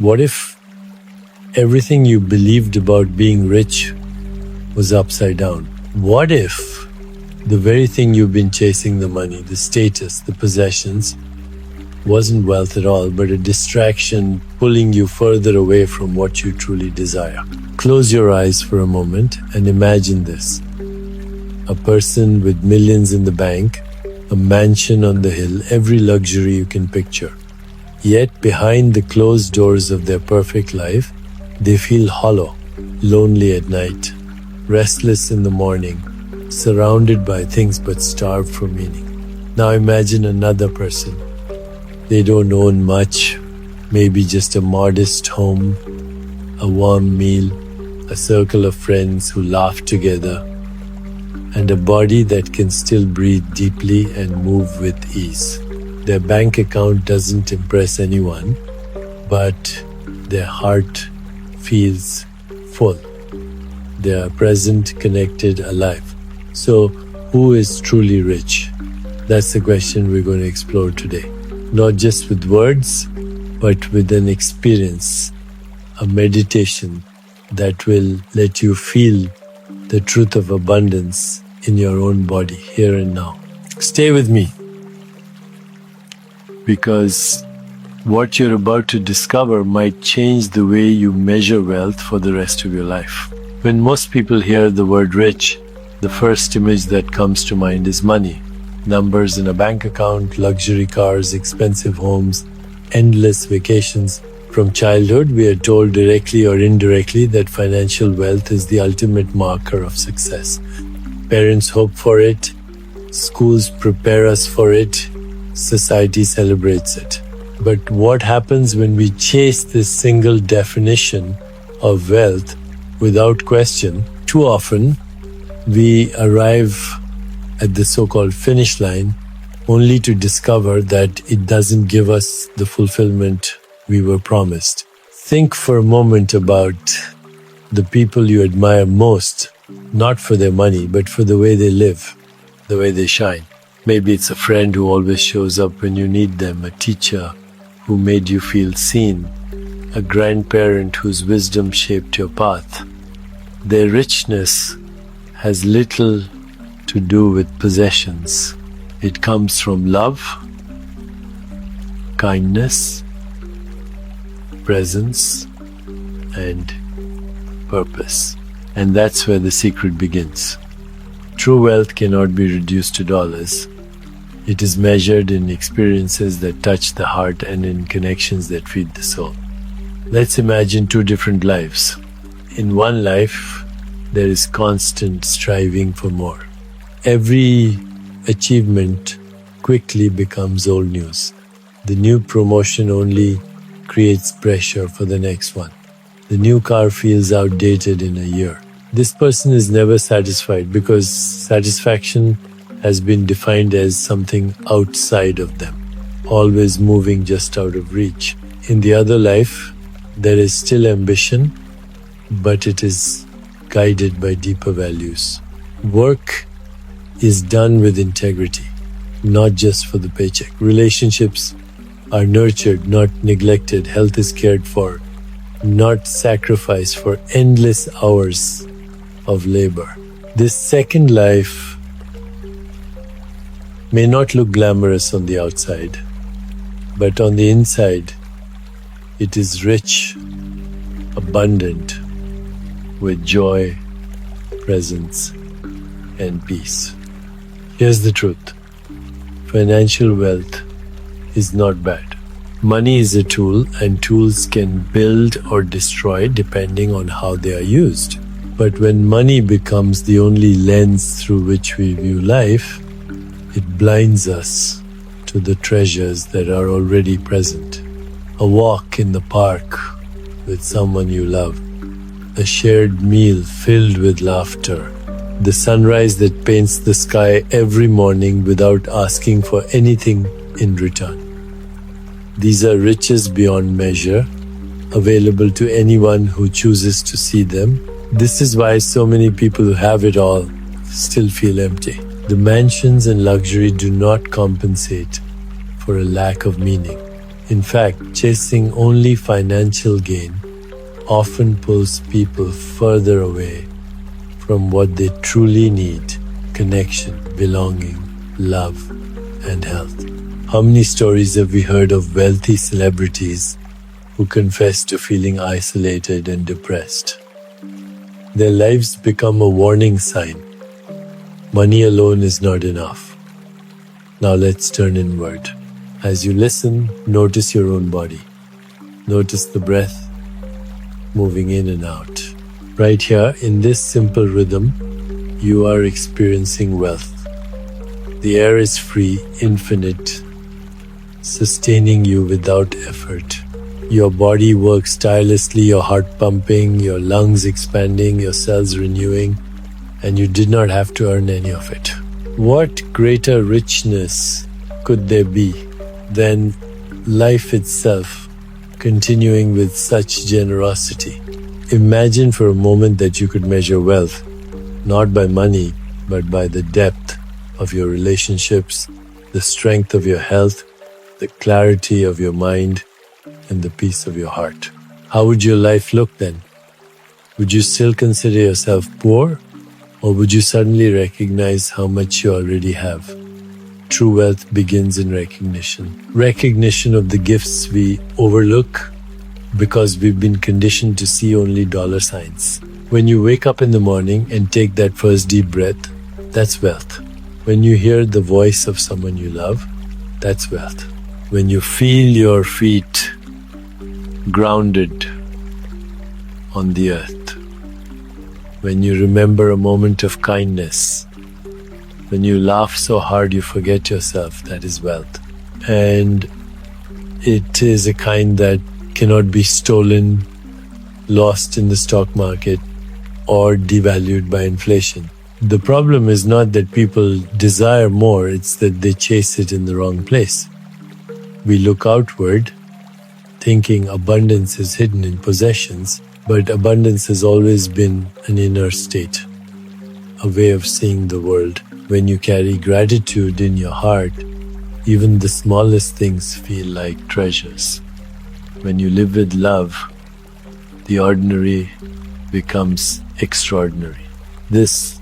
What if everything you believed about being rich was upside down? What if the very thing you've been chasing, the money, the status, the possessions, wasn't wealth at all, but a distraction pulling you further away from what you truly desire? Close your eyes for a moment and imagine this. A person with millions in the bank, a mansion on the hill, every luxury you can picture. Yet behind the closed doors of their perfect life, they feel hollow, lonely at night, restless in the morning, surrounded by things but starved for meaning. Now imagine another person. They don't own much, maybe just a modest home, a warm meal, a circle of friends who laugh together, and a body that can still breathe deeply and move with ease. Their bank account doesn't impress anyone, but their heart feels full. They are present, connected, alive. So, who is truly rich? That's the question we're going to explore today. Not just with words, but with an experience, a meditation that will let you feel the truth of abundance in your own body, here and now. Stay with me, because what you're about to discover might change the way you measure wealth for the rest of your life. When most people hear the word rich, the first image that comes to mind is money. Numbers in a bank account, luxury cars, expensive homes, endless vacations. From childhood, we are told directly or indirectly that financial wealth is the ultimate marker of success. Parents hope for it, schools prepare us for it, society celebrates it. But what happens when we chase this single definition of wealth without question? Too often, we arrive at the so-called finish line only to discover that it doesn't give us the fulfillment we were promised. Think for a moment about the people you admire most, not for their money, but for the way they live, the way they shine. Maybe it's a friend who always shows up when you need them, a teacher who made you feel seen, a grandparent whose wisdom shaped your path. Their richness has little to do with possessions. It comes from love, kindness, presence, and purpose. And that's where the secret begins. True wealth cannot be reduced to dollars. It is measured in experiences that touch the heart and in connections that feed the soul. Let's imagine two different lives. In one life, there is constant striving for more. Every achievement quickly becomes old news. The new promotion only creates pressure for the next one. The new car feels outdated in a year. This person is never satisfied because satisfaction has been defined as something outside of them, always moving just out of reach. In the other life, there is still ambition, but it is guided by deeper values. Work is done with integrity, not just for the paycheck. Relationships are nurtured, not neglected. Health is cared for, not sacrificed for endless hours of labor. This second life may not look glamorous on the outside, but on the inside, it is rich, abundant, with joy, presence, and peace. Here's the truth. Financial wealth is not bad. Money is a tool, and tools can build or destroy depending on how they are used. But when money becomes the only lens through which we view life, it blinds us to the treasures that are already present. A walk in the park with someone you love, a shared meal filled with laughter, the sunrise that paints the sky every morning without asking for anything in return. These are riches beyond measure, available to anyone who chooses to see them. This is why so many people who have it all still feel empty. The mansions and luxury do not compensate for a lack of meaning. In fact, chasing only financial gain often pulls people further away from what they truly need: connection, belonging, love, and health. How many stories have we heard of wealthy celebrities who confess to feeling isolated and depressed? Their lives become a warning sign. Money alone is not enough. Now let's turn inward. As you listen, notice your own body. Notice the breath moving in and out. Right here, in this simple rhythm, you are experiencing wealth. The air is free, infinite, sustaining you without effort. Your body works tirelessly, your heart pumping, your lungs expanding, your cells renewing, and you did not have to earn any of it. What greater richness could there be than life itself continuing with such generosity? Imagine for a moment that you could measure wealth, not by money, but by the depth of your relationships, the strength of your health, the clarity of your mind, and the peace of your heart. How would your life look then? Would you still consider yourself poor, or would you suddenly recognize how much you already have? True wealth begins in recognition. Recognition of the gifts we overlook because we've been conditioned to see only dollar signs. When you wake up in the morning and take that first deep breath, that's wealth. When you hear the voice of someone you love, that's wealth. When you feel your feet grounded on the earth, when you remember a moment of kindness, when you laugh so hard you forget yourself, that is wealth. And it is a kind that cannot be stolen, lost in the stock market, or devalued by inflation. The problem is not that people desire more, it's that they chase it in the wrong place. We look outward, thinking abundance is hidden in possessions, but abundance has always been an inner state, a way of seeing the world. When you carry gratitude in your heart, even the smallest things feel like treasures. When you live with love, the ordinary becomes extraordinary. This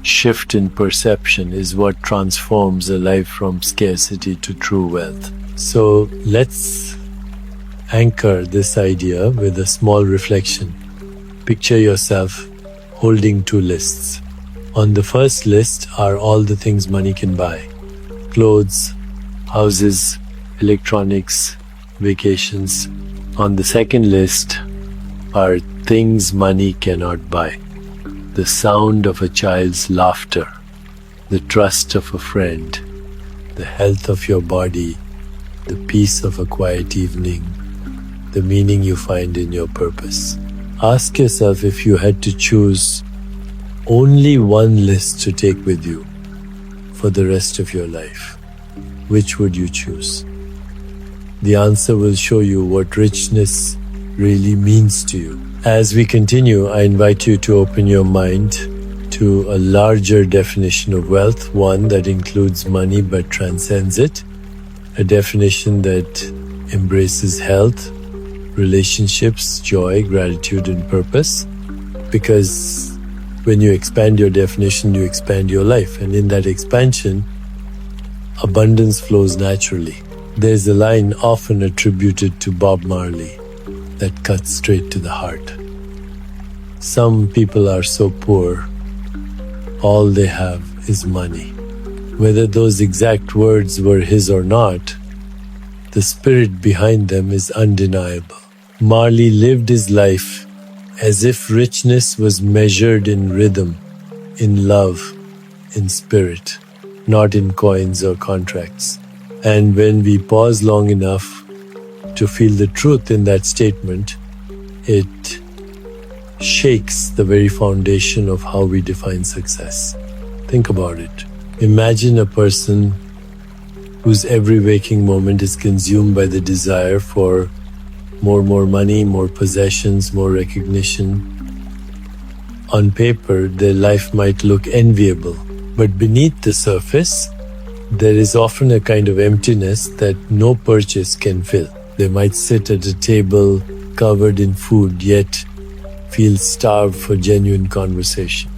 shift in perception is what transforms a life from scarcity to true wealth. So let's anchor this idea with a small reflection. Picture yourself holding two lists. On the first list are all the things money can buy: clothes, houses, electronics, vacations. On the second list are things money cannot buy: the sound of a child's laughter, the trust of a friend, the health of your body, the peace of a quiet evening, the meaning you find in your purpose. Ask yourself, if you had to choose only one list to take with you for the rest of your life, which would you choose? The answer will show you what richness really means to you. As we continue, I invite you to open your mind to a larger definition of wealth, one that includes money but transcends it, a definition that embraces health, relationships, joy, gratitude, and purpose. Because when you expand your definition, you expand your life, and in that expansion, abundance flows naturally. There's a line often attributed to Bob Marley that cuts straight to the heart. Some people are so poor, all they have is money. Whether those exact words were his or not, the spirit behind them is undeniable. Marley lived his life as if richness was measured in rhythm, in love, in spirit, not in coins or contracts. And when we pause long enough to feel the truth in that statement, it shakes the very foundation of how we define success. Think about it. Imagine a person whose every waking moment is consumed by the desire for more money, more possessions, more recognition. On paper, their life might look enviable, but beneath the surface, there is often a kind of emptiness that no purchase can fill. They might sit at a table covered in food, yet feel starved for genuine conversation.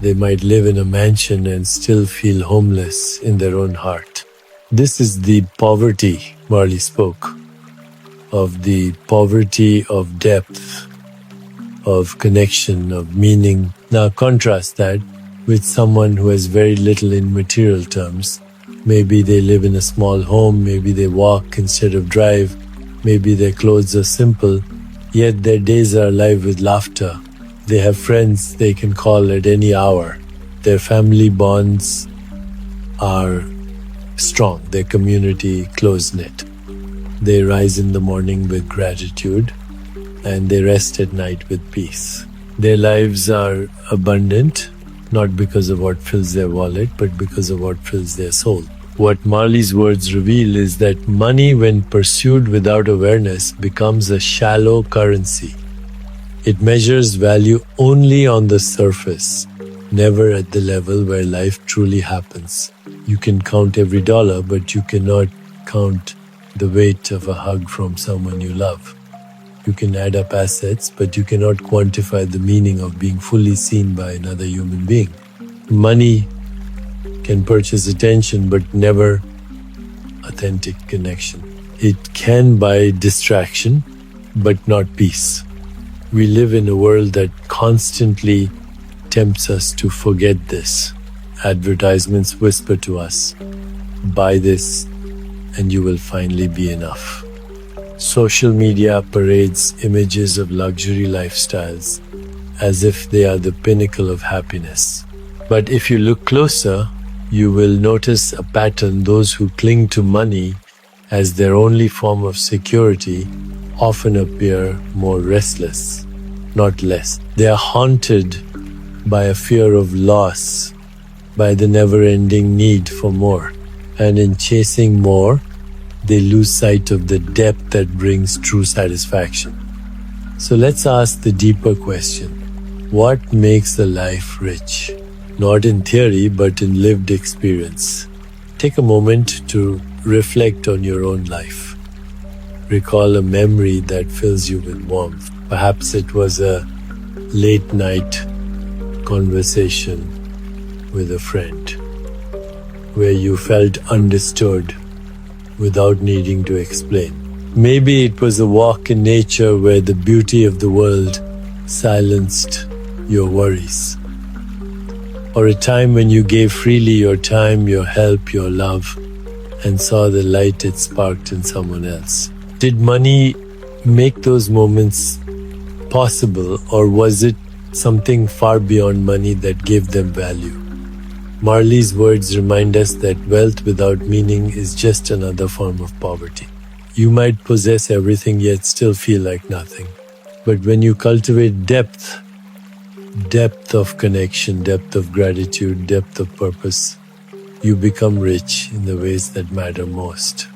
They might live in a mansion and still feel homeless in their own heart. This is the poverty Marley spoke of, the poverty of depth, of connection, of meaning. Now contrast that with someone who has very little in material terms. Maybe they live in a small home, maybe they walk instead of drive, maybe their clothes are simple, yet their days are alive with laughter. They have friends they can call at any hour. Their family bonds are strong, their community close-knit. They rise in the morning with gratitude and they rest at night with peace. Their lives are abundant, not because of what fills their wallet, but because of what fills their soul. What Marley's words reveal is that money, when pursued without awareness, becomes a shallow currency. It measures value only on the surface, never at the level where life truly happens. You can count every dollar, but you cannot count the weight of a hug from someone you love. You can add up assets, but you cannot quantify the meaning of being fully seen by another human being. Money can purchase attention, but never authentic connection. It can buy distraction, but not peace. We live in a world that constantly tempts us to forget this. Advertisements whisper to us, buy this and you will finally be enough. Social media parades images of luxury lifestyles as if they are the pinnacle of happiness. But if you look closer, you will notice a pattern. Those who cling to money as their only form of security often appear more restless, not less. They are haunted by a fear of loss, by the never-ending need for more. And in chasing more, they lose sight of the depth that brings true satisfaction. So let's ask the deeper question. What makes a life rich? Not in theory, but in lived experience. Take a moment to reflect on your own life. Recall a memory that fills you with warmth. Perhaps it was a late night conversation with a friend where you felt understood without needing to explain. Maybe it was a walk in nature where the beauty of the world silenced your worries. Or a time when you gave freely your time, your help, your love, and saw the light it sparked in someone else. Did money make those moments possible, or was it something far beyond money that gave them value? Marley's words remind us that wealth without meaning is just another form of poverty. You might possess everything yet still feel like nothing. But when you cultivate depth of connection, depth of gratitude, depth of purpose, you become rich in the ways that matter most.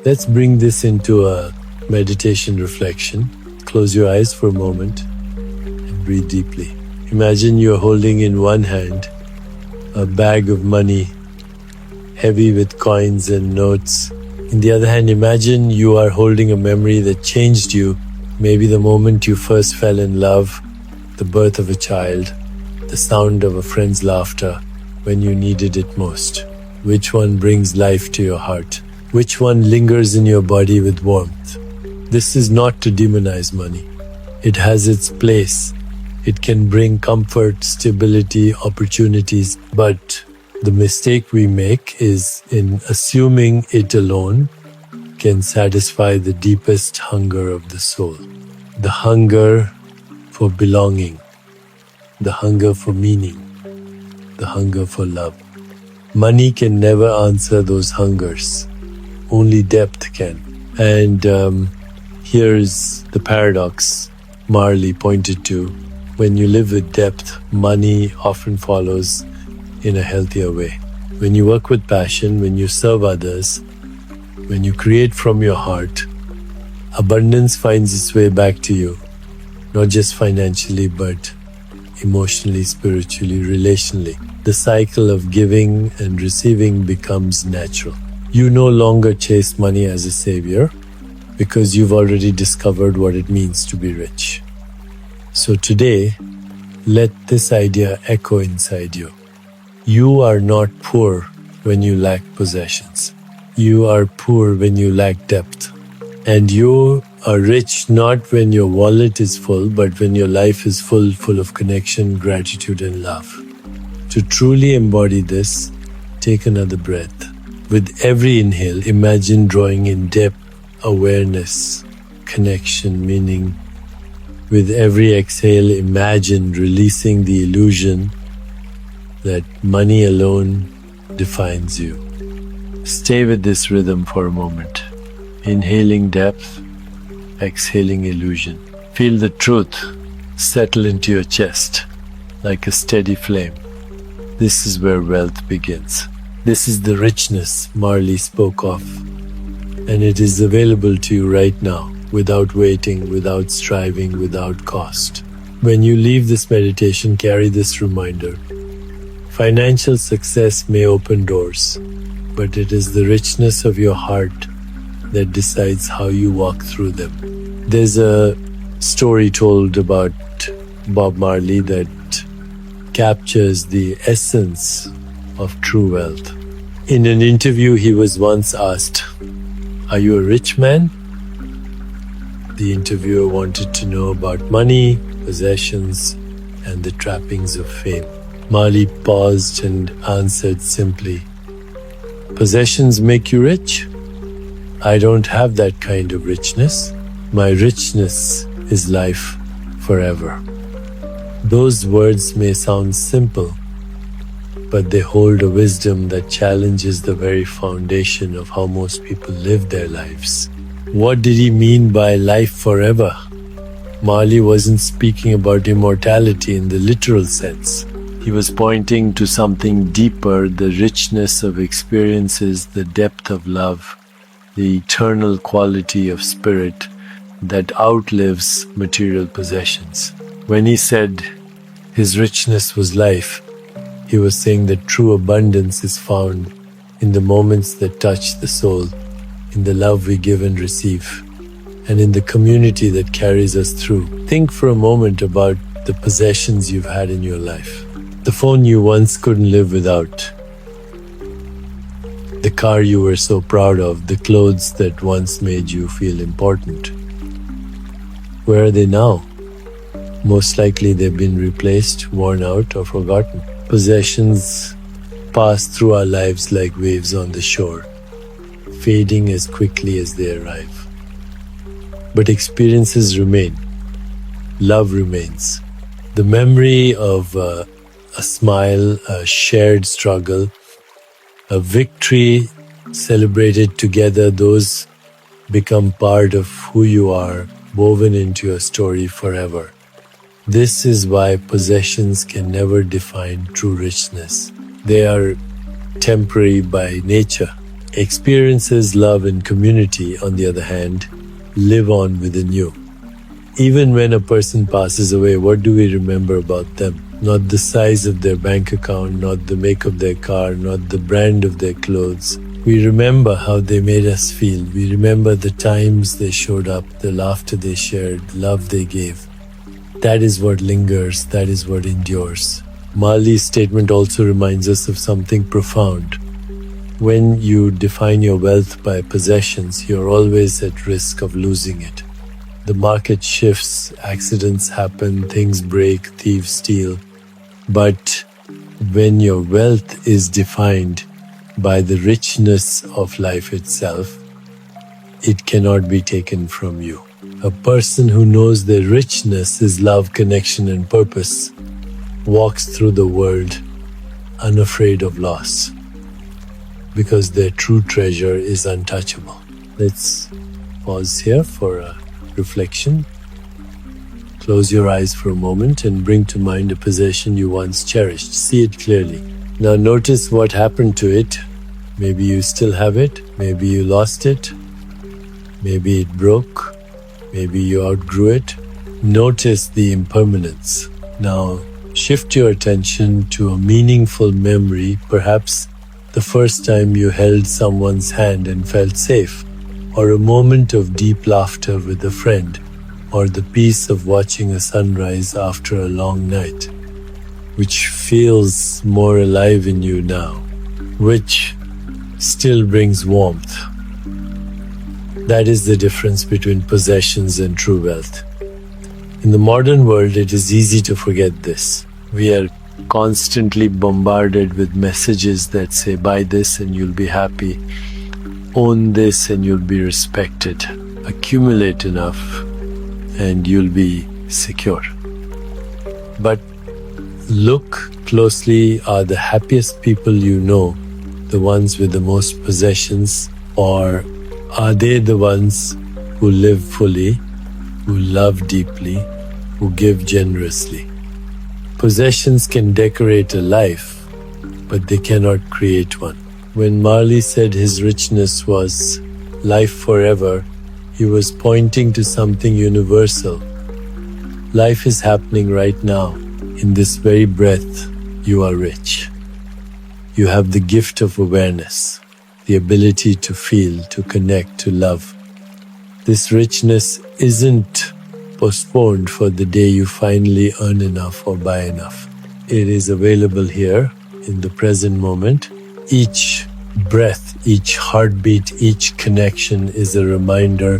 Let's bring this into a meditation reflection. Close your eyes for a moment and breathe deeply. Imagine you're holding in one hand a bag of money, heavy with coins and notes. In the other hand, imagine you are holding a memory that changed you. Maybe the moment you first fell in love, the birth of a child, the sound of a friend's laughter when you needed it most. Which one brings life to your heart? Which one lingers in your body with warmth? This is not to demonize money. It has its place. It can bring comfort, stability, opportunities, but the mistake we make is in assuming it alone can satisfy the deepest hunger of the soul. The hunger for belonging, the hunger for meaning, the hunger for love. Money can never answer those hungers. Only depth can. And here's the paradox Marley pointed to. When you live with depth, money often follows in a healthier way. When you work with passion, when you serve others, when you create from your heart, abundance finds its way back to you, not just financially, but emotionally, spiritually, relationally. The cycle of giving and receiving becomes natural. You no longer chase money as a savior because you've already discovered what it means to be rich. So today, let this idea echo inside you. You are not poor when you lack possessions. You are poor when you lack depth. And you are rich not when your wallet is full, but when your life is full of connection, gratitude, and love. To truly embody this, take another breath. With every inhale, imagine drawing in depth, awareness, connection, meaning. With every exhale, imagine releasing the illusion that money alone defines you. Stay with this rhythm for a moment. Inhaling depth, exhaling illusion. Feel the truth settle into your chest like a steady flame. This is where wealth begins. This is the richness Marley spoke of, and it is available to you right now, without waiting, without striving, without cost. When you leave this meditation, carry this reminder. Financial success may open doors, but it is the richness of your heart that decides how you walk through them. There's a story told about Bob Marley that captures the essence of true wealth. In an interview, he was once asked, "Are you a rich man?" The interviewer wanted to know about money, possessions, and the trappings of fame. Marley paused and answered simply, "Possessions make you rich? I don't have that kind of richness. My richness is life forever." Those words may sound simple, but they hold a wisdom that challenges the very foundation of how most people live their lives. What did he mean by life forever? Marley wasn't speaking about immortality in the literal sense. He was pointing to something deeper, the richness of experiences, the depth of love, the eternal quality of spirit that outlives material possessions. When he said his richness was life, he was saying that true abundance is found in the moments that touch the soul, in the love we give and receive, and in the community that carries us through. Think for a moment about the possessions you've had in your life. The phone you once couldn't live without. The car you were so proud of, the clothes that once made you feel important. Where are they now? Most likely they've been replaced, worn out, or forgotten. Possessions pass through our lives like waves on the shore, fading as quickly as they arrive. But experiences remain. Love remains. The memory of a smile, a shared struggle, a victory celebrated together, those become part of who you are, woven into your story forever. This is why possessions can never define true richness. They are temporary by nature. Experiences, love, and community, on the other hand, live on within you. Even when a person passes away, what do we remember about them? Not the size of their bank account, not the make of their car, not the brand of their clothes. We remember how they made us feel. We remember the times they showed up, the laughter they shared, the love they gave. That is what lingers, that is what endures. Marley's statement also reminds us of something profound. When you define your wealth by possessions, you're always at risk of losing it. The market shifts, accidents happen, things break, thieves steal. But when your wealth is defined by the richness of life itself, it cannot be taken from you. A person who knows their richness is love, connection, and purpose walks through the world unafraid of loss because their true treasure is untouchable. Let's pause here for a reflection. Close your eyes for a moment and bring to mind a possession you once cherished. See it clearly. Now notice what happened to it. Maybe you still have it. Maybe you lost it. Maybe it broke. Maybe you outgrew it. Notice the impermanence. Now shift your attention to a meaningful memory, perhaps the first time you held someone's hand and felt safe, or a moment of deep laughter with a friend, or the peace of watching a sunrise after a long night. Which feels more alive in you now? Which still brings warmth? That is the difference between possessions and true wealth. In the modern world, it is easy to forget this. We are constantly bombarded with messages that say, buy this and you'll be happy, own this and you'll be respected, accumulate enough and you'll be secure. But look closely, are the happiest people you know the ones with the most possessions, or are they the ones who live fully, who love deeply, who give generously? Possessions can decorate a life, but they cannot create one. When Marley said his richness was life forever, he was pointing to something universal. Life is happening right now. In this very breath, you are rich. You have the gift of awareness, the ability to feel, to connect, to love. This richness isn't postponed for the day you finally earn enough or buy enough. It is available here in the present moment. Each breath, each heartbeat, each connection is a reminder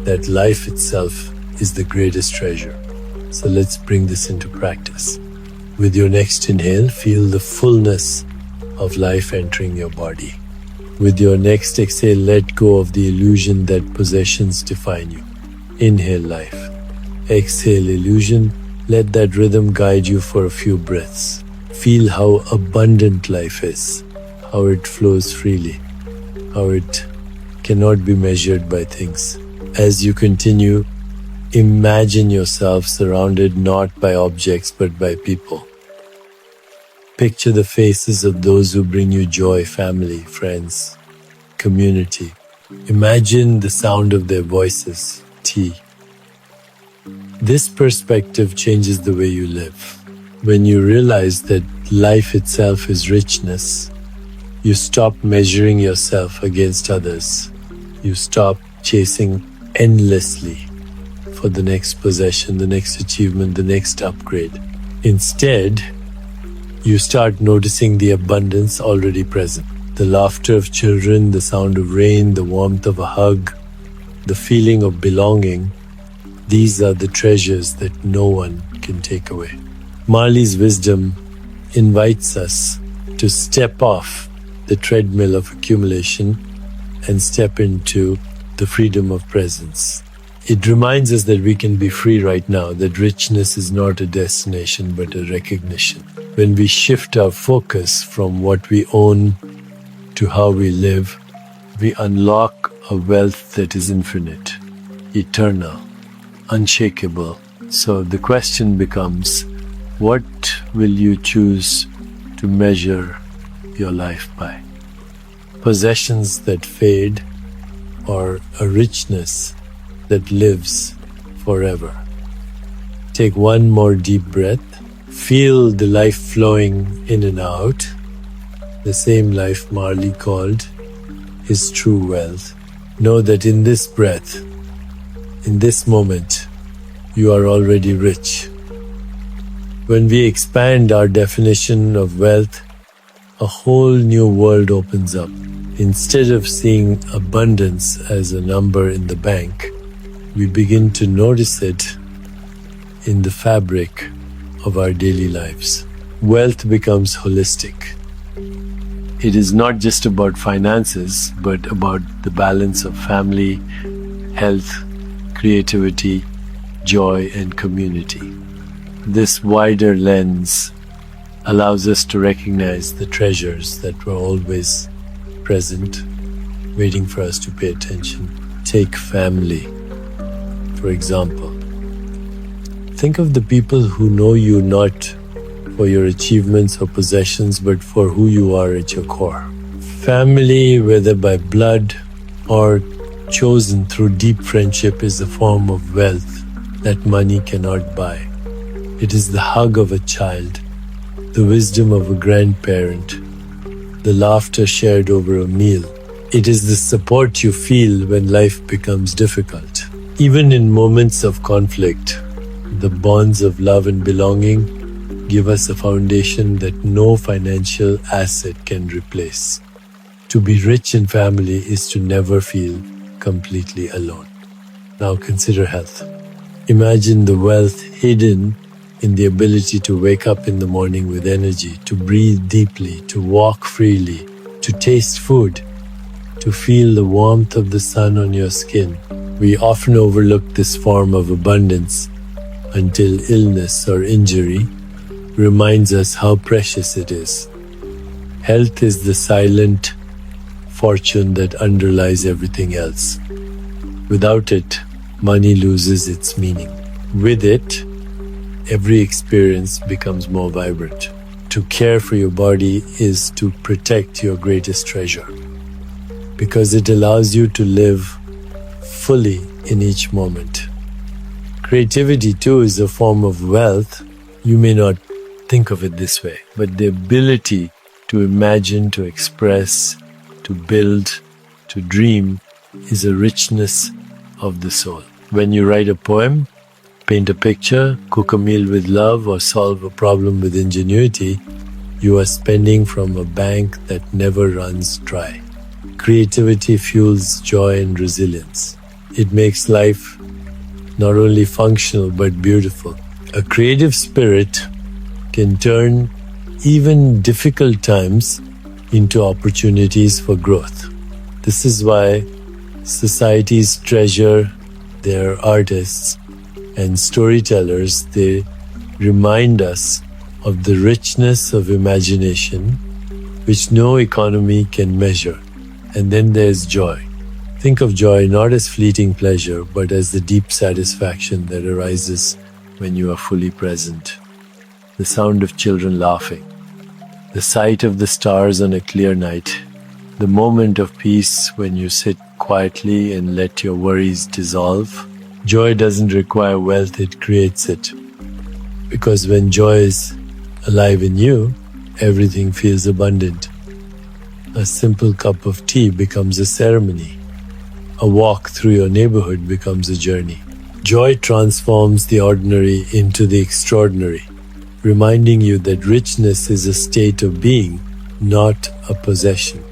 that life itself is the greatest treasure. So let's bring this into practice. With your next inhale, feel the fullness of life entering your body. With your next exhale, let go of the illusion that possessions define you. Inhale life. Exhale illusion. Let that rhythm guide you for a few breaths. Feel how abundant life is, how it flows freely, how it cannot be measured by things. As you continue, imagine yourself surrounded not by objects but by people. Picture the faces of those who bring you joy, family, friends, community. Imagine the sound of their voices, tea. This perspective changes the way you live. When you realize that life itself is richness, you stop measuring yourself against others. You stop chasing endlessly for the next possession, the next achievement, the next upgrade. Instead, you start noticing the abundance already present. The laughter of children, the sound of rain, the warmth of a hug, the feeling of belonging. These are the treasures that no one can take away. Marley's wisdom invites us to step off the treadmill of accumulation and step into the freedom of presence. It reminds us that we can be free right now, that richness is not a destination but a recognition. When we shift our focus from what we own to how we live, we unlock a wealth that is infinite, eternal, unshakable. So the question becomes, what will you choose to measure your life by? Possessions that fade, or a richness that lives forever? Take one more deep breath. Feel the life flowing in and out, the same life Marley called his true wealth. Know that in this breath, in this moment, you are already rich. When we expand our definition of wealth, a whole new world opens up. Instead of seeing abundance as a number in the bank, we begin to notice it in the fabric of our daily lives. Wealth becomes holistic. It is not just about finances, but about the balance of family, health, creativity, joy, and community. This wider lens allows us to recognize the treasures that were always present, waiting for us to pay attention. Take family, for example. Think of the people who know you not for your achievements or possessions, but for who you are at your core. Family, whether by blood or chosen through deep friendship, is a form of wealth that money cannot buy. It is the hug of a child, the wisdom of a grandparent, the laughter shared over a meal. It is the support you feel when life becomes difficult. Even in moments of conflict, the bonds of love and belonging give us a foundation that no financial asset can replace. To be rich in family is to never feel completely alone. Now consider health. Imagine the wealth hidden in the ability to wake up in the morning with energy, to breathe deeply, to walk freely, to taste food, to feel the warmth of the sun on your skin. We often overlook this form of abundance until illness or injury reminds us how precious it is. Health is the silent fortune that underlies everything else. Without it, money loses its meaning. With it, every experience becomes more vibrant. To care for your body is to protect your greatest treasure, because it allows you to live fully in each moment. Creativity too is a form of wealth. You may not think of it this way, but the ability to imagine, to express, to build, to dream is a richness of the soul. When you write a poem, paint a picture, cook a meal with love, or solve a problem with ingenuity, you are spending from a bank that never runs dry. Creativity fuels joy and resilience. It makes life not only functional but beautiful. A creative spirit can turn even difficult times into opportunities for growth. This is why societies treasure their artists and storytellers. They remind us of the richness of imagination, which no economy can measure. And then there's joy. Think of joy not as fleeting pleasure, but as the deep satisfaction that arises when you are fully present. The sound of children laughing, the sight of the stars on a clear night, the moment of peace when you sit quietly and let your worries dissolve. Joy doesn't require wealth, it creates it. Because when joy is alive in you, everything feels abundant. A simple cup of tea becomes a ceremony. A walk through your neighborhood becomes a journey. Joy transforms the ordinary into the extraordinary, reminding you that richness is a state of being, not a possession.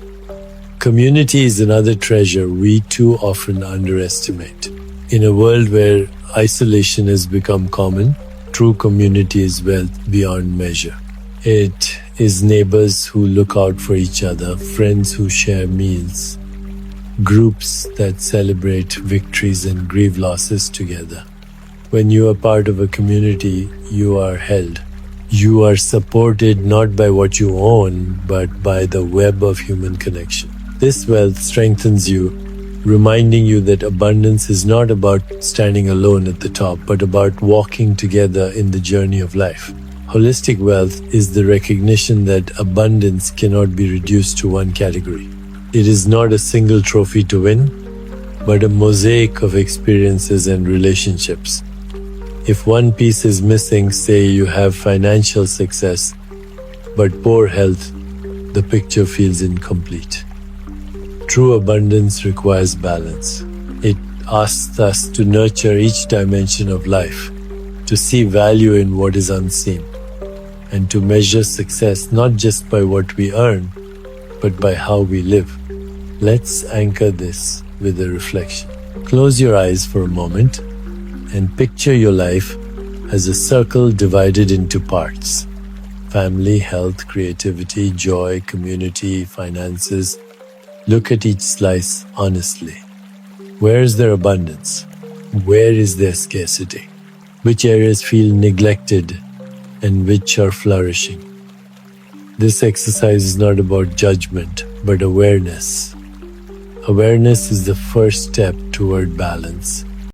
Community is another treasure we too often underestimate. In a world where isolation has become common, true community is wealth beyond measure. It is neighbors who look out for each other, friends who share meals, groups that celebrate victories and grieve losses together. When you are part of a community, you are held. You are supported not by what you own, but by the web of human connection. This wealth strengthens you, reminding you that abundance is not about standing alone at the top, but about walking together in the journey of life. Holistic wealth is the recognition that abundance cannot be reduced to one category. It is not a single trophy to win, but a mosaic of experiences and relationships. If one piece is missing, say you have financial success, but poor health, the picture feels incomplete. True abundance requires balance. It asks us to nurture each dimension of life, to see value in what is unseen, and to measure success not just by what we earn, but by how we live. Let's anchor this with a reflection. Close your eyes for a moment and picture your life as a circle divided into parts. Family, health, creativity, joy, community, finances. Look at each slice honestly. Where is there abundance? Where is there scarcity? Which areas feel neglected and which are flourishing? This exercise is not about judgment, but awareness. Awareness is the first step toward balance.